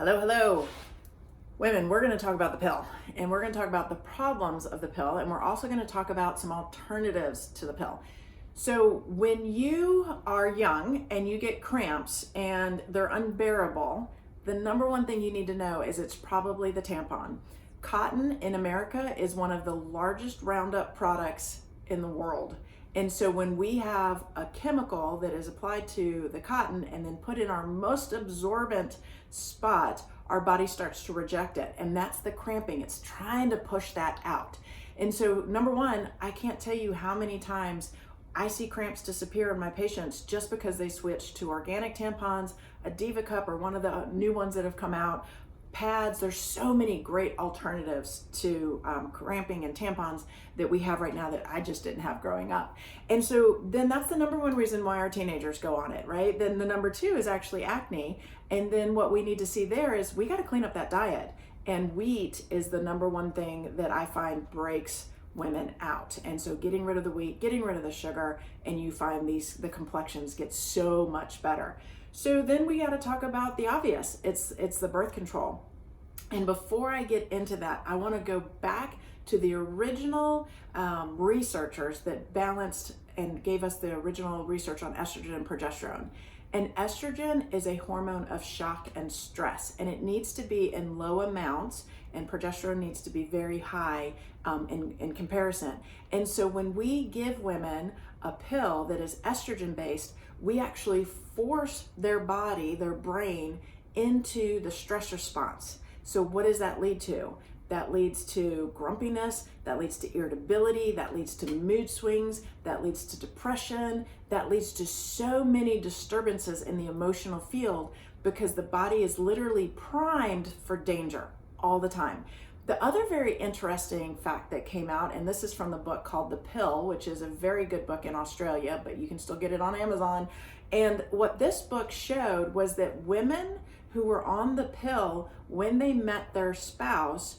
Hello, hello. Women, we're going to talk about the pill, and we're going to talk about the problems of the pill, and we're also going to talk about some alternatives to the pill. So when you are young and you get cramps and they're unbearable, the number one thing you need to know is it's probably the tampon. Cotton in America is one of the largest Roundup products in the world. And so when we have a chemical that is applied to the cotton and then put in our most absorbent spot, our body starts to reject it. And that's the cramping. It's trying to push that out. And so number one, I can't tell you how many times I see cramps disappear in my patients just because they switch to organic tampons, a Diva Cup, or one of the new ones that have come out, pads. There's so many great alternatives to cramping and tampons that we have right now that I just didn't have growing up. And so then that's the number one reason why our teenagers go on it, right? Then the number two is actually acne. And then what we need to see there is we got to clean up that diet. And wheat is the number one thing that I find breaks women out. And so getting rid of the wheat, getting rid of the sugar, and you find the complexions get so much better. So then we got to talk about the obvious. It's the birth control. And before I get into that, I want to go back to the original researchers that balanced and gave us the original research on estrogen and progesterone. And estrogen is a hormone of shock and stress, and it needs to be in low amounts, and progesterone needs to be very high in comparison. And so when we give women a pill that is estrogen based, we actually force their body, their brain, into the stress response. So what does that lead to? That leads to grumpiness, that leads to irritability, that leads to mood swings, that leads to depression, that leads to so many disturbances in the emotional field because the body is literally primed for danger all the time. The other very interesting fact that came out, and this is from the book called The Pill, which is a very good book in Australia, but you can still get it on Amazon. And what this book showed was that women who were on the pill when they met their spouse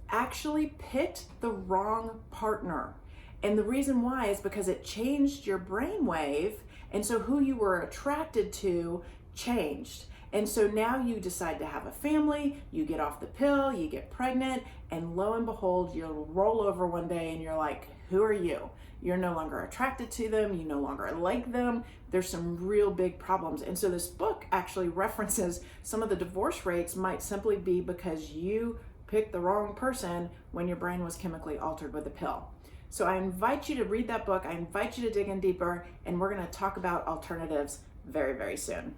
actually picked the wrong partner. And the reason why is because it changed your brainwave, and so who you were attracted to changed. And so now you decide to have a family, you get off the pill, you get pregnant, and lo and behold, you'll roll over one day and you're like, who are you? You're no longer attracted to them, you no longer like them. There's some real big problems. And so this book actually references some of the divorce rates might simply be because you picked the wrong person when your brain was chemically altered with a pill. So I invite you to read that book. I invite you to dig in deeper, and we're going to talk about alternatives very, very soon.